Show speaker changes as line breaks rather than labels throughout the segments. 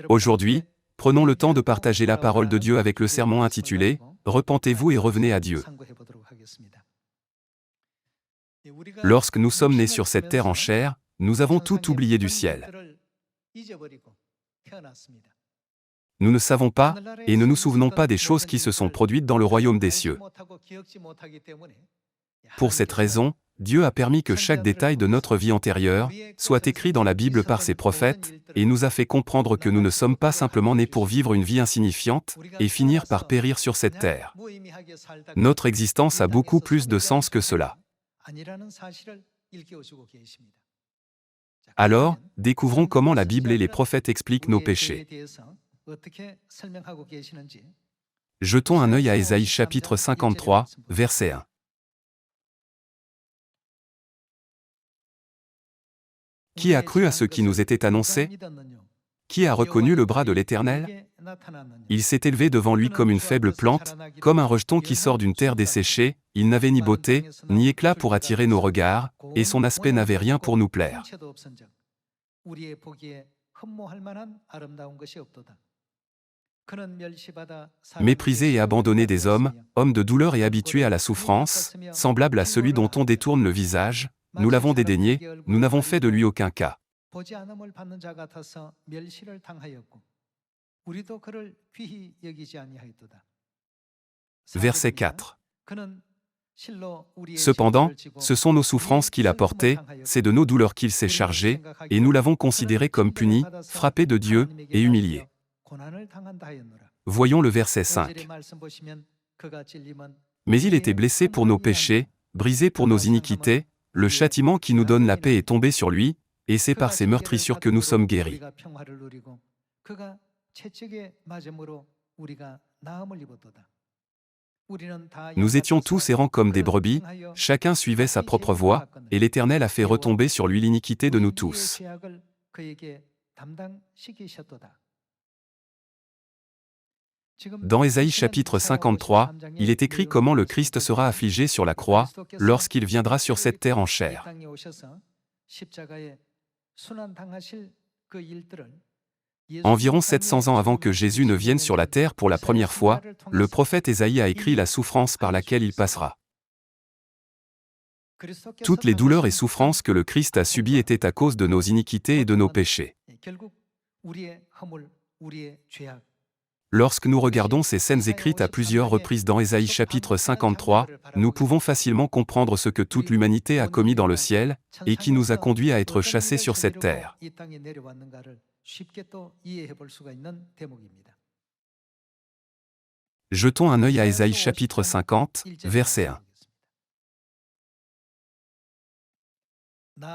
Aujourd'hui, prenons le temps de partager la parole de Dieu avec le sermon intitulé « Repentez-vous et revenez à Dieu ». Lorsque nous sommes nés sur cette terre en chair, nous avons tout oublié du ciel. Nous ne savons pas, et ne nous souvenons pas des choses qui se sont produites dans le royaume des cieux. Pour cette raison, Dieu a permis que chaque détail de notre vie antérieure soit écrit dans la Bible par ses prophètes, et nous a fait comprendre que nous ne sommes pas simplement nés pour vivre une vie insignifiante et finir par périr sur cette terre. Notre existence a beaucoup plus de sens que cela. Alors, découvrons comment la Bible et les prophètes expliquent nos péchés. Jetons un œil à Ésaïe chapitre 53, verset 1. Qui a cru à ce qui nous était annoncé? Qui a reconnu le bras de l'Éternel? Il s'est élevé devant lui comme une faible plante, comme un rejeton qui sort d'une terre desséchée, il n'avait ni beauté, ni éclat pour attirer nos regards, et son aspect n'avait rien pour nous plaire. Méprisé et abandonné des hommes, homme de douleur et habitué à la souffrance, semblable à celui dont on détourne le visage, nous l'avons dédaigné, nous n'avons fait de lui aucun cas. Verset 4. Cependant, ce sont nos souffrances qu'il a portées, c'est de nos douleurs qu'il s'est chargé, et nous l'avons considéré comme puni, frappé de Dieu, et humilié. Voyons le verset 5. Mais il était blessé pour nos péchés, brisé pour nos iniquités, le châtiment qui nous donne la paix est tombé sur lui, et c'est par ses meurtrissures que nous sommes guéris. Nous étions tous errants comme des brebis, chacun suivait sa propre voie, et l'Éternel a fait retomber sur lui l'iniquité de nous tous. Dans Ésaïe chapitre 53, il est écrit comment le Christ sera affligé sur la croix, lorsqu'il viendra sur cette terre en chair. Environ 700 ans avant que Jésus ne vienne sur la terre pour la première fois, le prophète Ésaïe a écrit la souffrance par laquelle il passera. Toutes les douleurs et souffrances que le Christ a subies étaient à cause de nos iniquités et de nos péchés. Lorsque nous regardons ces scènes écrites à plusieurs reprises dans Ésaïe chapitre 53, nous pouvons facilement comprendre ce que toute l'humanité a commis dans le ciel, et qui nous a conduits à être chassés sur cette terre. Jetons un œil à Ésaïe chapitre 50, verset 1.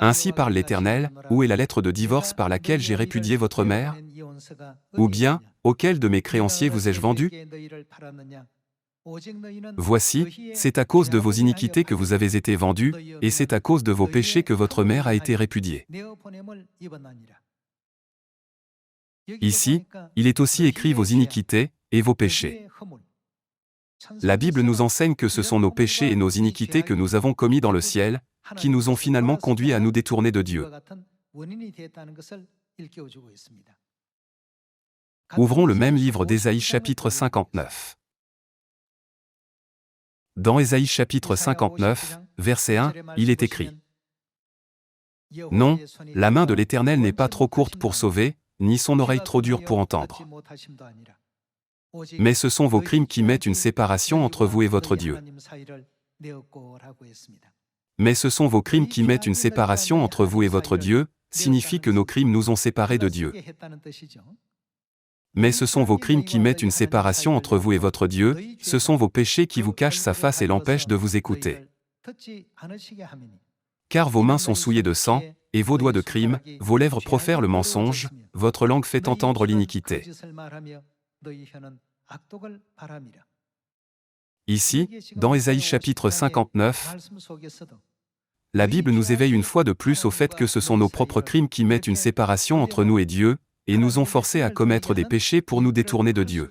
Ainsi parle l'Éternel, où est la lettre de divorce par laquelle j'ai répudié votre mère? Ou bien, auquel de mes créanciers vous ai-je vendu? Voici, c'est à cause de vos iniquités que vous avez été vendus, et c'est à cause de vos péchés que votre mère a été répudiée. Ici, il est aussi écrit vos iniquités et vos péchés. La Bible nous enseigne que ce sont nos péchés et nos iniquités que nous avons commis dans le ciel, qui nous ont finalement conduits à nous détourner de Dieu. Ouvrons le même livre d'Ésaïe chapitre 59. Dans Ésaïe chapitre 59, verset 1, il est écrit: Non, la main de l'Éternel n'est pas trop courte pour sauver, ni son oreille trop dure pour entendre. Mais ce sont vos crimes qui mettent une séparation entre vous et votre Dieu. Mais ce sont vos crimes qui mettent une séparation entre vous et votre Dieu, signifie que nos crimes nous ont séparés de Dieu. Mais ce sont vos crimes qui mettent une séparation entre vous et votre Dieu, ce sont vos péchés qui vous cachent sa face et l'empêchent de vous écouter. Car vos mains sont souillées de sang, et vos doigts de crime, vos lèvres profèrent le mensonge, votre langue fait entendre l'iniquité. Ici, dans Ésaïe chapitre 59, la Bible nous éveille une fois de plus au fait que ce sont nos propres crimes qui mettent une séparation entre nous et Dieu, et nous ont forcés à commettre des péchés pour nous détourner de Dieu.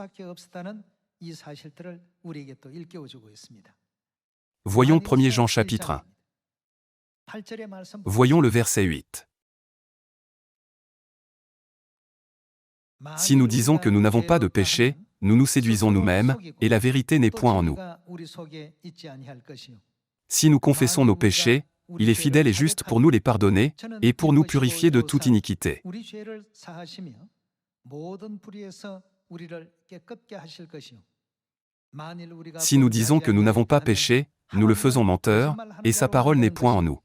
Voyons 1 Jean chapitre 1. Voyons le verset 8. Si nous disons que nous n'avons pas de péché, nous nous séduisons nous-mêmes, et la vérité n'est point en nous. Si nous confessons nos péchés, il est fidèle et juste pour nous les pardonner, et pour nous purifier de toute iniquité. Si nous disons que nous n'avons pas péché, nous le faisons menteur, et sa parole n'est point en nous.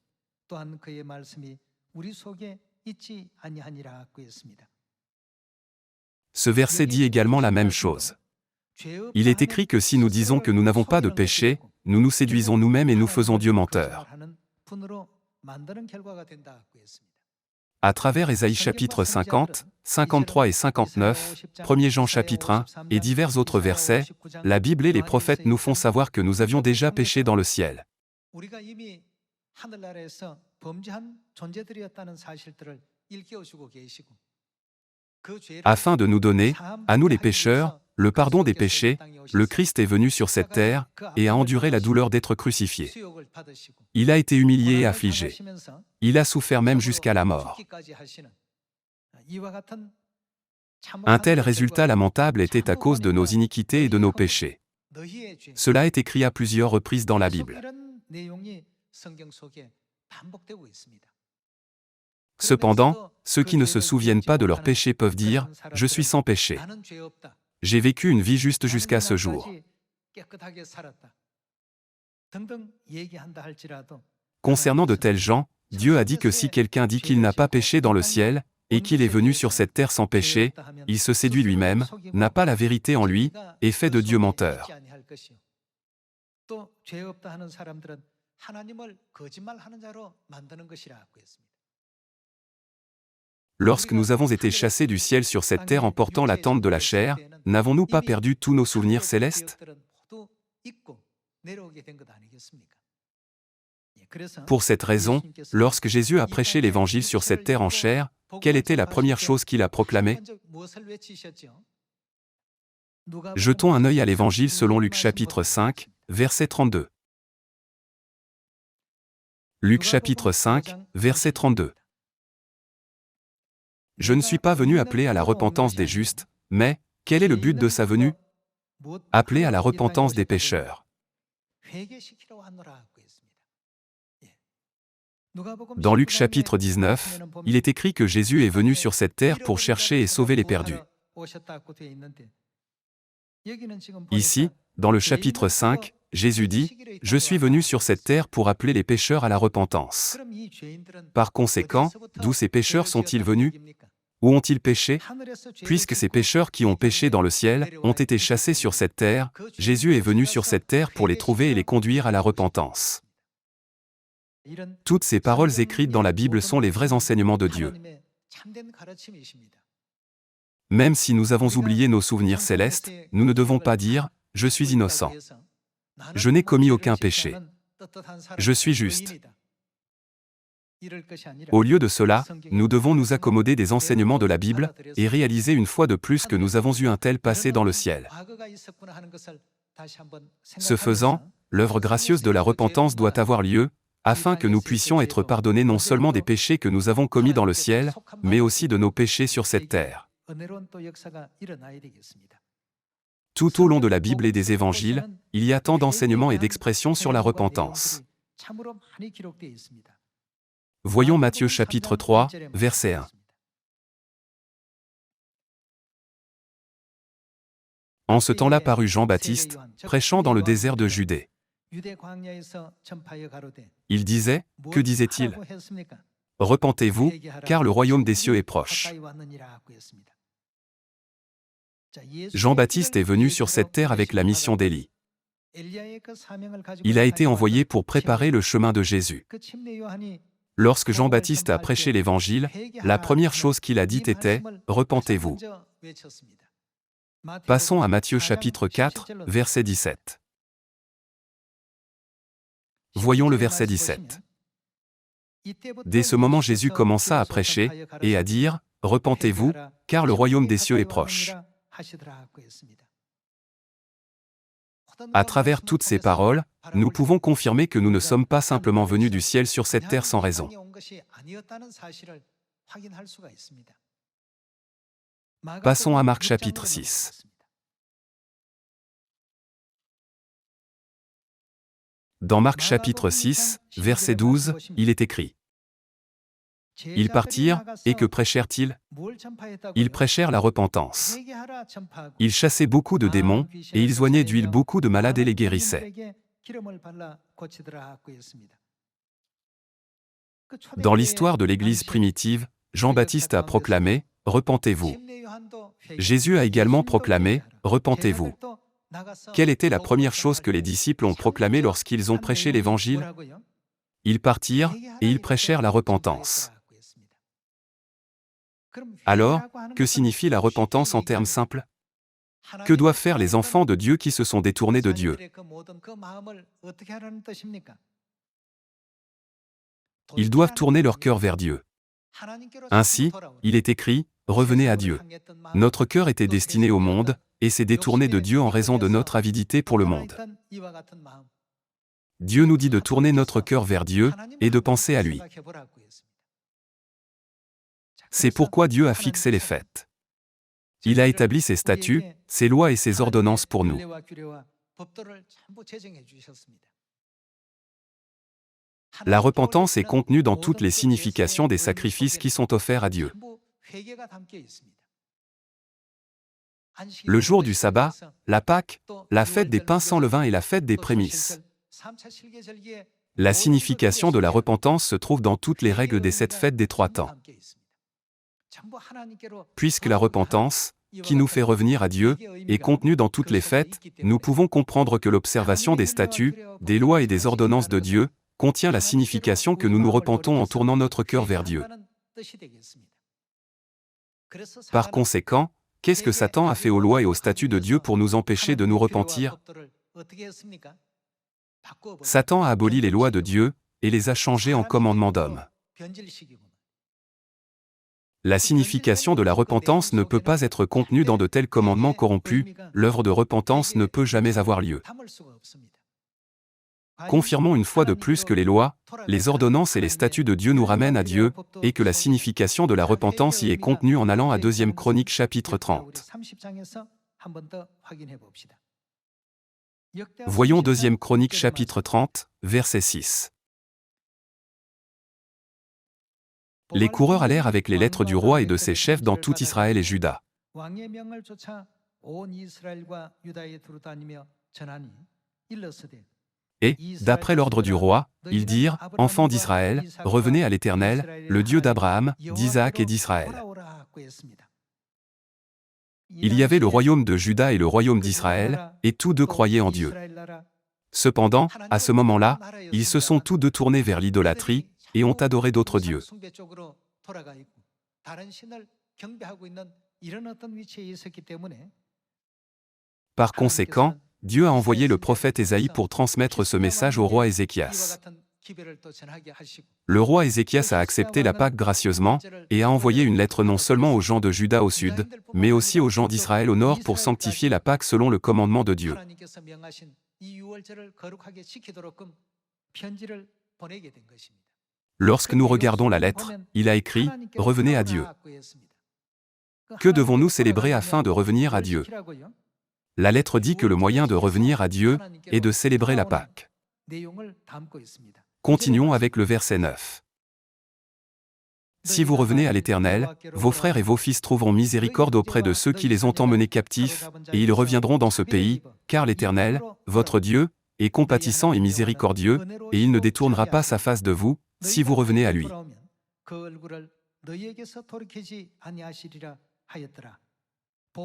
Ce verset dit également la même chose. Il est écrit que si nous disons que nous n'avons pas de péché, nous nous séduisons nous-mêmes et nous faisons Dieu menteur. À travers Ésaïe chapitre 50, 53 et 59, 1er Jean chapitre 1, et divers autres versets, la Bible et les prophètes nous font savoir que nous avions déjà péché dans le ciel. Afin de nous donner, à nous les pécheurs, le pardon des péchés, le Christ est venu sur cette terre, et a enduré la douleur d'être crucifié. Il a été humilié et affligé. Il a souffert même jusqu'à la mort. Un tel résultat lamentable était à cause de nos iniquités et de nos péchés. Cela est écrit à plusieurs reprises dans la Bible. Cependant, ceux qui ne se souviennent pas de leurs péchés peuvent dire « Je suis sans péché. J'ai vécu une vie juste jusqu'à ce jour. » Concernant de tels gens, Dieu a dit que si quelqu'un dit qu'il n'a pas péché dans le ciel, et qu'il est venu sur cette terre sans péché, il se séduit lui-même, n'a pas la vérité en lui, et fait de Dieu menteur. Lorsque nous avons été chassés du ciel sur cette terre en portant la tente de la chair, n'avons-nous pas perdu tous nos souvenirs célestes? Pour cette raison, lorsque Jésus a prêché l'Évangile sur cette terre en chair, quelle était la première chose qu'il a proclamée? Jetons un œil à l'Évangile selon Luc chapitre 5, verset 32. Luc chapitre 5, verset 32. Je ne suis pas venu appeler à la repentance des justes, mais, quel est le but de sa venue? Appeler à la repentance des pécheurs. Dans Luc chapitre 19, il est écrit que Jésus est venu sur cette terre pour chercher et sauver les perdus. Ici, dans le chapitre 5, Jésus dit « Je suis venu sur cette terre pour appeler les pécheurs à la repentance. » Par conséquent, d'où ces pécheurs sont-ils venus? Où ont-ils péché? Puisque ces pécheurs qui ont péché dans le ciel ont été chassés sur cette terre, Jésus est venu sur cette terre pour les trouver et les conduire à la repentance. Toutes ces paroles écrites dans la Bible sont les vrais enseignements de Dieu. Même si nous avons oublié nos souvenirs célestes, nous ne devons pas dire « Je suis innocent. Je n'ai commis aucun péché. Je suis juste. » Au lieu de cela, nous devons nous accommoder des enseignements de la Bible et réaliser une fois de plus que nous avons eu un tel passé dans le ciel. Ce faisant, l'œuvre gracieuse de la repentance doit avoir lieu, afin que nous puissions être pardonnés non seulement des péchés que nous avons commis dans le ciel, mais aussi de nos péchés sur cette terre. Tout au long de la Bible et des évangiles, il y a tant d'enseignements et d'expressions sur la repentance. Voyons Matthieu chapitre 3, verset 1. En ce temps-là parut Jean-Baptiste, prêchant dans le désert de Judée. Il disait, que disait-il? Repentez-vous, car le royaume des cieux est proche. Jean-Baptiste est venu sur cette terre avec la mission d'Élie. Il a été envoyé pour préparer le chemin de Jésus. Lorsque Jean-Baptiste a prêché l'Évangile, la première chose qu'il a dite était « Repentez-vous ». Passons à Matthieu chapitre 4, verset 17. Voyons le verset 17. Dès ce moment Jésus commença à prêcher, et à dire « Repentez-vous, car le royaume des cieux est proche ». À travers toutes ces paroles, nous pouvons confirmer que nous ne sommes pas simplement venus du ciel sur cette terre sans raison. Passons à Marc chapitre 6. Dans Marc chapitre 6, verset 12, il est écrit: Ils partirent, et que prêchèrent-ils? Ils prêchèrent la repentance. Ils chassaient beaucoup de démons, et ils oignaient d'huile beaucoup de malades et les guérissaient. Dans l'histoire de l'Église primitive, Jean-Baptiste a proclamé « Repentez-vous ». Jésus a également proclamé « Repentez-vous ». Quelle était la première chose que les disciples ont proclamée lorsqu'ils ont prêché l'Évangile? Ils partirent, et ils prêchèrent la repentance. Alors, que signifie la repentance en termes simples? Que doivent faire les enfants de Dieu qui se sont détournés de Dieu? Ils doivent tourner leur cœur vers Dieu. Ainsi, il est écrit, « Revenez à Dieu ». Notre cœur était destiné au monde, et s'est détourné de Dieu en raison de notre avidité pour le monde. Dieu nous dit de tourner notre cœur vers Dieu, et de penser à lui. C'est pourquoi Dieu a fixé les fêtes. Il a établi ses statuts, ses lois et ses ordonnances pour nous. La repentance est contenue dans toutes les significations des sacrifices qui sont offerts à Dieu. Le jour du sabbat, la Pâque, la fête des pains sans levain et la fête des prémices. La signification de la repentance se trouve dans toutes les règles des 7 fêtes des 3 temps. Puisque la repentance, qui nous fait revenir à Dieu, est contenue dans toutes les fêtes, nous pouvons comprendre que l'observation des statuts, des lois et des ordonnances de Dieu contient la signification que nous nous repentons en tournant notre cœur vers Dieu. Par conséquent, qu'est-ce que Satan a fait aux lois et aux statuts de Dieu pour nous empêcher de nous repentir? Satan a aboli les lois de Dieu et les a changées en commandements d'hommes. La signification de la repentance ne peut pas être contenue dans de tels commandements corrompus, l'œuvre de repentance ne peut jamais avoir lieu. Confirmons une fois de plus que les lois, les ordonnances et les statuts de Dieu nous ramènent à Dieu, et que la signification de la repentance y est contenue en allant à 2 Chroniques chapitre 30. Voyons 2 Chroniques chapitre 30, verset 6. Les coureurs allèrent avec les lettres du roi et de ses chefs dans tout Israël et Juda. Et, d'après l'ordre du roi, ils dirent, « Enfants d'Israël, revenez à l'Éternel, le Dieu d'Abraham, d'Isaac et d'Israël. » Il y avait le royaume de Juda et le royaume d'Israël, et tous deux croyaient en Dieu. Cependant, à ce moment-là, ils se sont tous deux tournés vers l'idolâtrie, et ont adoré d'autres dieux. Par conséquent, Dieu a envoyé le prophète Ésaïe pour transmettre ce message au roi Ézéchias. Le roi Ézéchias a accepté la Pâque gracieusement, et a envoyé une lettre non seulement aux gens de Juda au sud, mais aussi aux gens d'Israël au nord pour sanctifier la Pâque selon le commandement de Dieu. Lorsque nous regardons la lettre, il a écrit « Revenez à Dieu ». Que devons-nous célébrer afin de revenir à Dieu? La lettre dit que le moyen de revenir à Dieu est de célébrer la Pâque. Continuons avec le verset 9. Si vous revenez à l'Éternel, vos frères et vos fils trouveront miséricorde auprès de ceux qui les ont emmenés captifs, et ils reviendront dans ce pays, car l'Éternel, votre Dieu, est compatissant et miséricordieux, et il ne détournera pas sa face de vous, si vous revenez à lui.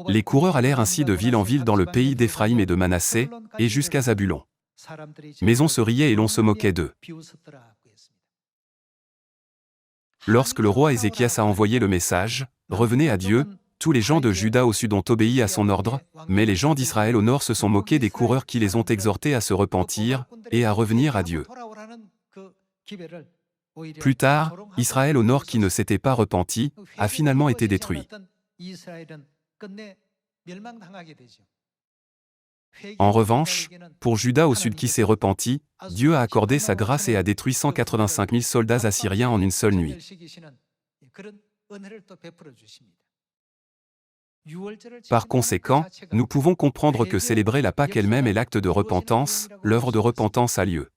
Les coureurs allèrent ainsi de ville en ville dans le pays d'Éphraïm et de Manassé, et jusqu'à Zabulon. Mais on se riait et l'on se moquait d'eux. Lorsque le roi Ézéchias a envoyé le message « Revenez à Dieu », tous les gens de Juda au sud ont obéi à son ordre, mais les gens d'Israël au nord se sont moqués des coureurs qui les ont exhortés à se repentir et à revenir à Dieu. Plus tard, Israël au nord qui ne s'était pas repenti, a finalement été détruit. En revanche, pour Juda au sud qui s'est repenti, Dieu a accordé sa grâce et a détruit 185 000 soldats assyriens en une seule nuit. Par conséquent, nous pouvons comprendre que célébrer la Pâque elle-même est l'acte de repentance, l'œuvre de repentance a lieu.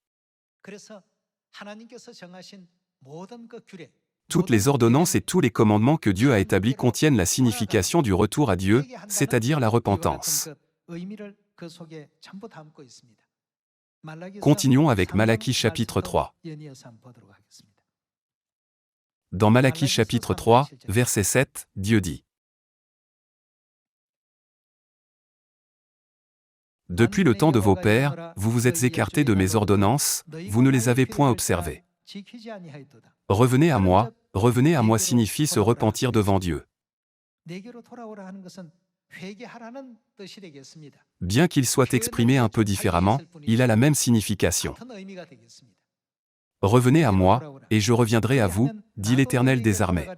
Toutes les ordonnances et tous les commandements que Dieu a établis contiennent la signification du retour à Dieu, c'est-à-dire la repentance. Continuons avec Malachie chapitre 3. Dans Malachie chapitre 3, verset 7, Dieu dit: Depuis le temps de vos pères, vous vous êtes écartés de mes ordonnances, vous ne les avez point observées. Revenez à moi signifie se repentir devant Dieu. Bien qu'il soit exprimé un peu différemment, il a la même signification. Revenez à moi, et je reviendrai à vous, dit l'Éternel des armées.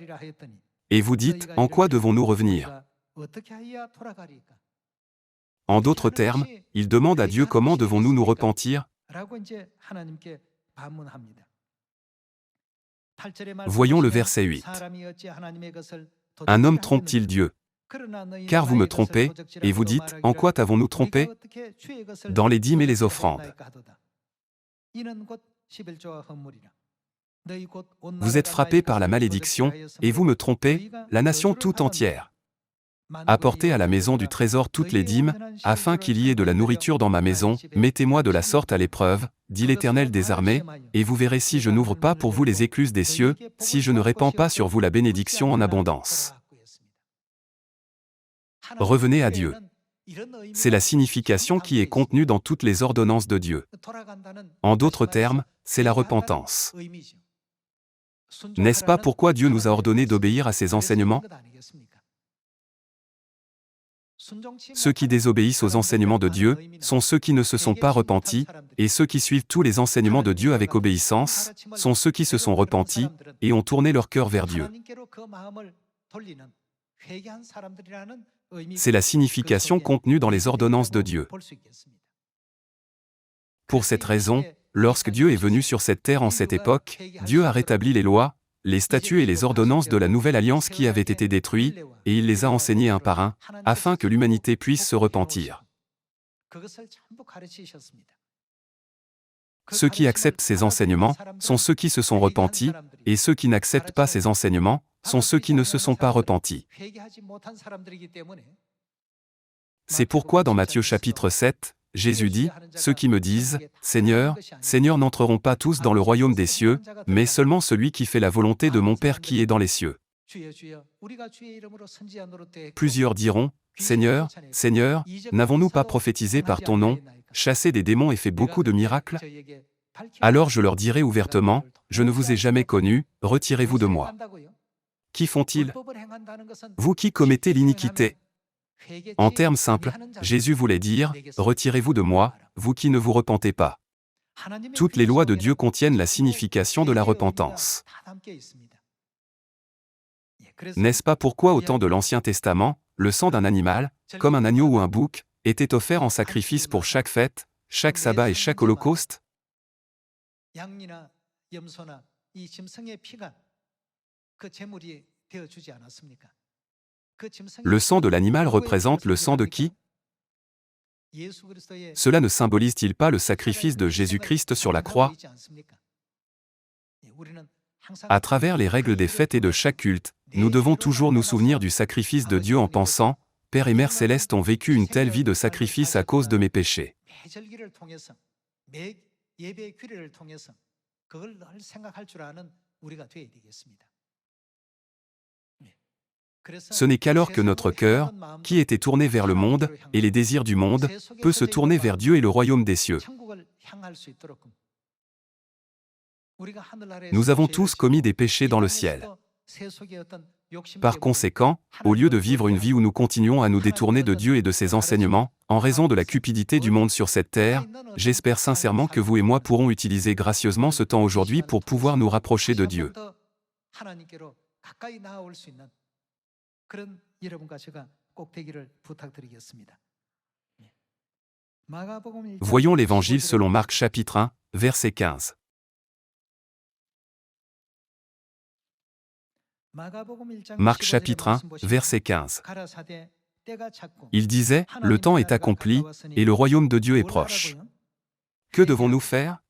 Et vous dites, en quoi devons-nous revenir? En d'autres termes, il demande à Dieu comment devons-nous nous repentir? Voyons le verset 8. Un homme trompe-t-il Dieu? Car vous me trompez, et vous dites, en quoi t'avons-nous trompé? Dans les dîmes et les offrandes. Vous êtes frappés par la malédiction, et vous me trompez, la nation tout entière. Apportez à la maison du trésor toutes les dîmes, afin qu'il y ait de la nourriture dans ma maison, mettez-moi de la sorte à l'épreuve, dit l'Éternel des armées, et vous verrez si je n'ouvre pas pour vous les écluses des cieux, si je ne répands pas sur vous la bénédiction en abondance. Revenez à Dieu. C'est la signification qui est contenue dans toutes les ordonnances de Dieu. En d'autres termes, c'est la repentance. N'est-ce pas pourquoi Dieu nous a ordonné d'obéir à ses enseignements? Ceux qui désobéissent aux enseignements de Dieu sont ceux qui ne se sont pas repentis, et ceux qui suivent tous les enseignements de Dieu avec obéissance sont ceux qui se sont repentis et ont tourné leur cœur vers Dieu. C'est la signification contenue dans les ordonnances de Dieu. Pour cette raison, lorsque Dieu est venu sur cette terre en cette époque, Dieu a rétabli les lois, les statuts et les ordonnances de la nouvelle alliance qui avaient été détruits, et il les a enseignés un par un, afin que l'humanité puisse se repentir. Ceux qui acceptent ces enseignements sont ceux qui se sont repentis, et ceux qui n'acceptent pas ces enseignements sont ceux qui ne se sont pas repentis. C'est pourquoi dans Matthieu chapitre 7, Jésus dit, « Ceux qui me disent, Seigneur, Seigneur n'entreront pas tous dans le royaume des cieux, mais seulement celui qui fait la volonté de mon Père qui est dans les cieux. » Plusieurs diront, « Seigneur, Seigneur, n'avons-nous pas prophétisé par ton nom, chassé des démons et fait beaucoup de miracles? » Alors je leur dirai ouvertement, « Je ne vous ai jamais connus, retirez-vous de moi. » Qui font-ils? Vous qui commettez l'iniquité. En termes simples, Jésus voulait dire, « Retirez-vous de moi, vous qui ne vous repentez pas. » Toutes les lois de Dieu contiennent la signification de la repentance. N'est-ce pas pourquoi au temps de l'Ancien Testament, le sang d'un animal, comme un agneau ou un bouc, était offert en sacrifice pour chaque fête, chaque sabbat et chaque holocauste? Le sang de l'animal représente le sang de qui? Cela ne symbolise-t-il pas le sacrifice de Jésus-Christ sur la croix? À travers les règles des fêtes et de chaque culte, nous devons toujours nous souvenir du sacrifice de Dieu en pensant, « Père et Mère célestes ont vécu une telle vie de sacrifice à cause de mes péchés. » Ce n'est qu'alors que notre cœur, qui était tourné vers le monde, et les désirs du monde, peut se tourner vers Dieu et le royaume des cieux. Nous avons tous commis des péchés dans le ciel. Par conséquent, au lieu de vivre une vie où nous continuons à nous détourner de Dieu et de ses enseignements, en raison de la cupidité du monde sur cette terre, j'espère sincèrement que vous et moi pourrons utiliser gracieusement ce temps aujourd'hui pour pouvoir nous rapprocher de Dieu. Voyons l'Évangile selon Marc chapitre 1, verset 15. Marc chapitre 1, verset 15. Il disait, « Le temps est accompli, et le royaume de Dieu est proche. » Que devons-nous faire?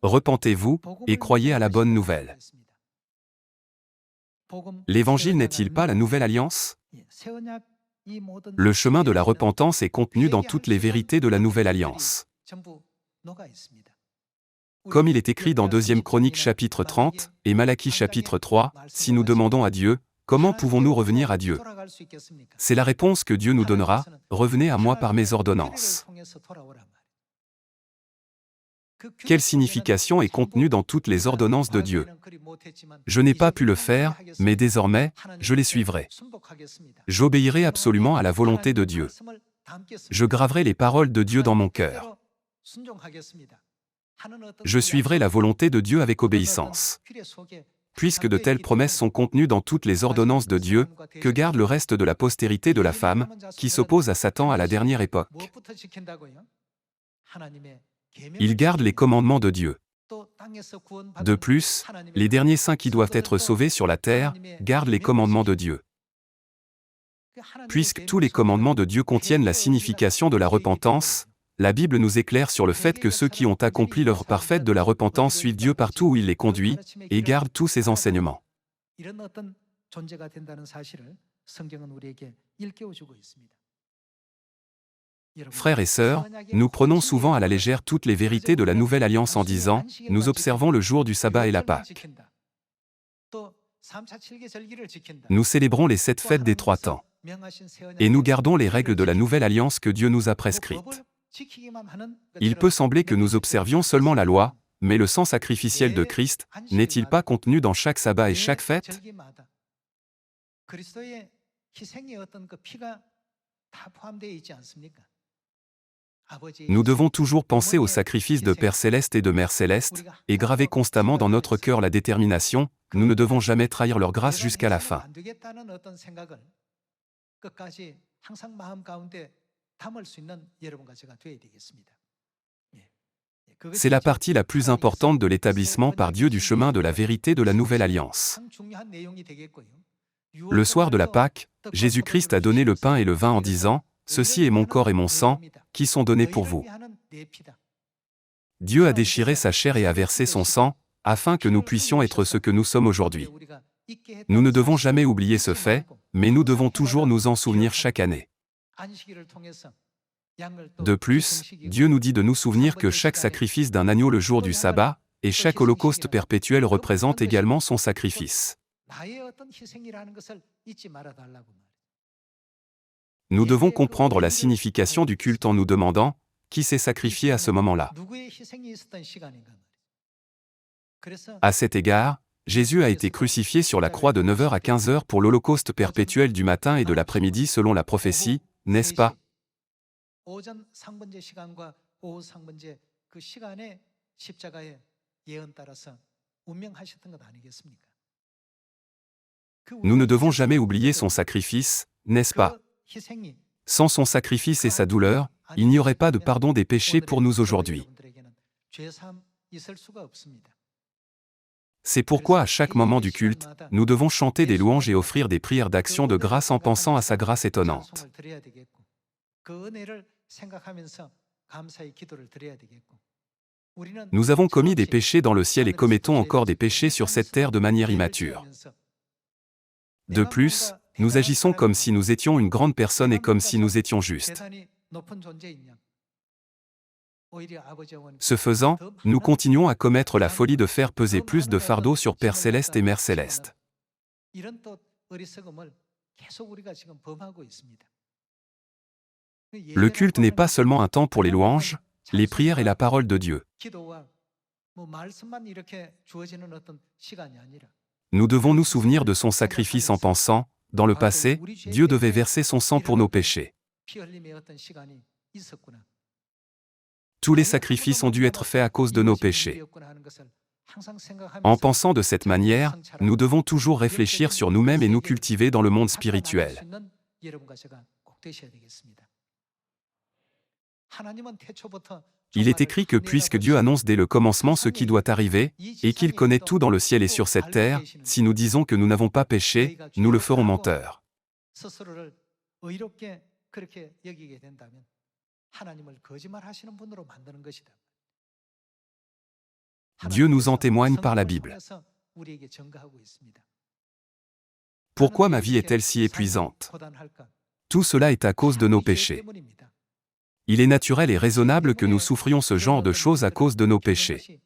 Repentez-vous, et croyez à la bonne nouvelle. L'Évangile n'est-il pas la nouvelle alliance? Le chemin de la repentance est contenu dans toutes les vérités de la nouvelle alliance. Comme il est écrit dans 2 Chroniques chapitre 30 et Malachie chapitre 3, si nous demandons à Dieu, comment pouvons-nous revenir à Dieu? C'est la réponse que Dieu nous donnera, revenez à moi par mes ordonnances. Quelle signification est contenue dans toutes les ordonnances de Dieu? Je n'ai pas pu le faire, mais désormais, je les suivrai. J'obéirai absolument à la volonté de Dieu. Je graverai les paroles de Dieu dans mon cœur. Je suivrai la volonté de Dieu avec obéissance. Puisque de telles promesses sont contenues dans toutes les ordonnances de Dieu, que garde le reste de la postérité de la femme, qui s'oppose à Satan à la dernière époque? Il garde les commandements de Dieu. De plus, les derniers saints qui doivent être sauvés sur la terre, gardent les commandements de Dieu. Puisque tous les commandements de Dieu contiennent la signification de la repentance, la Bible nous éclaire sur le fait que ceux qui ont accompli l'œuvre parfaite de la repentance suivent Dieu partout où il les conduit, et gardent tous ses enseignements. Frères et sœurs, nous prenons souvent à la légère toutes les vérités de la Nouvelle Alliance en disant, nous observons le jour du sabbat et la Pâque. Nous célébrons les 7 fêtes des 3 temps. Et nous gardons les règles de la Nouvelle Alliance que Dieu nous a prescrites. Il peut sembler que nous observions seulement la loi, mais le sang sacrificiel de Christ, n'est-il pas contenu dans chaque sabbat et chaque fête? Nous devons toujours penser au sacrifice de Père Céleste et de Mère Céleste, et graver constamment dans notre cœur la détermination, nous ne devons jamais trahir leur grâce jusqu'à la fin. C'est la partie la plus importante de l'établissement par Dieu du chemin de la vérité de la Nouvelle Alliance. Le soir de la Pâque, Jésus-Christ a donné le pain et le vin en disant, « Ceci est mon corps et mon sang, qui sont donnés pour vous. » Dieu a déchiré sa chair et a versé son sang, afin que nous puissions être ce que nous sommes aujourd'hui. Nous ne devons jamais oublier ce fait, mais nous devons toujours nous en souvenir chaque année. De plus, Dieu nous dit de nous souvenir que chaque sacrifice d'un agneau le jour du sabbat, et chaque holocauste perpétuel représente également son sacrifice. Nous devons comprendre la signification du culte en nous demandant, qui s'est sacrifié à ce moment-là? À cet égard, Jésus a été crucifié sur la croix de 9h à 15h pour l'holocauste perpétuel du matin et de l'après-midi selon la prophétie, n'est-ce pas? Nous ne devons jamais oublier son sacrifice, n'est-ce pas? Sans son sacrifice et sa douleur, il n'y aurait pas de pardon des péchés pour nous aujourd'hui. C'est pourquoi à chaque moment du culte, nous devons chanter des louanges et offrir des prières d'action de grâce en pensant à sa grâce étonnante. Nous avons commis des péchés dans le ciel et commettons encore des péchés sur cette terre de manière immature. De plus, nous agissons comme si nous étions une grande personne et comme si nous étions justes. Ce faisant, nous continuons à commettre la folie de faire peser plus de fardeau sur Père Céleste et Mère Céleste. Le culte n'est pas seulement un temps pour les louanges, les prières et la parole de Dieu. Nous devons nous souvenir de son sacrifice en pensant, dans le passé, Dieu devait verser son sang pour nos péchés. Tous les sacrifices ont dû être faits à cause de nos péchés. En pensant de cette manière, nous devons toujours réfléchir sur nous-mêmes et nous cultiver dans le monde spirituel. Il est écrit que puisque Dieu annonce dès le commencement ce qui doit arriver, et qu'il connaît tout dans le ciel et sur cette terre, si nous disons que nous n'avons pas péché, nous le ferons menteur.
의롭게 그렇게 여기게 된다면 하나님을 거짓말하시는 분으로 만드는 것이다.
Dieu nous en témoigne par la Bible. Pourquoi ma vie est-elle si épuisante? Tout cela est à cause de nos péchés. Il est naturel et raisonnable que nous souffrions ce genre de choses à cause de nos péchés.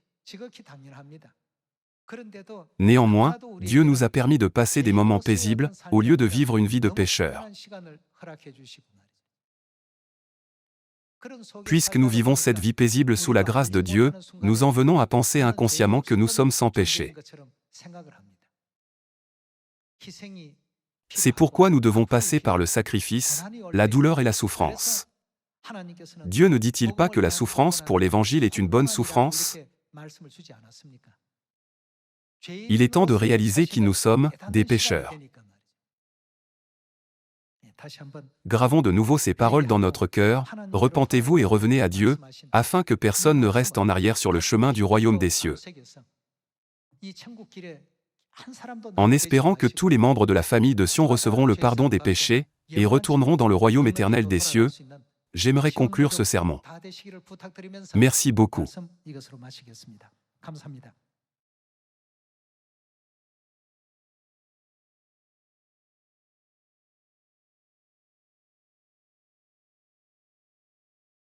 Néanmoins, Dieu nous a permis de passer des moments paisibles, au lieu de vivre une vie de pécheur. Puisque nous vivons cette vie paisible sous la grâce de Dieu, nous en venons à penser inconsciemment que nous sommes sans péché. C'est pourquoi nous devons passer par le sacrifice, la douleur et la souffrance. Dieu ne dit-il pas que la souffrance pour l'Évangile est une bonne souffrance? Il est temps de réaliser qui nous sommes, des pécheurs. Gravons de nouveau ces paroles dans notre cœur, repentez-vous et revenez à Dieu, afin que personne ne reste en arrière sur le chemin du royaume des cieux. En espérant que tous les membres de la famille de Sion recevront le pardon des péchés, et retourneront dans le royaume éternel des cieux, j'aimerais conclure ce sermon. Merci beaucoup.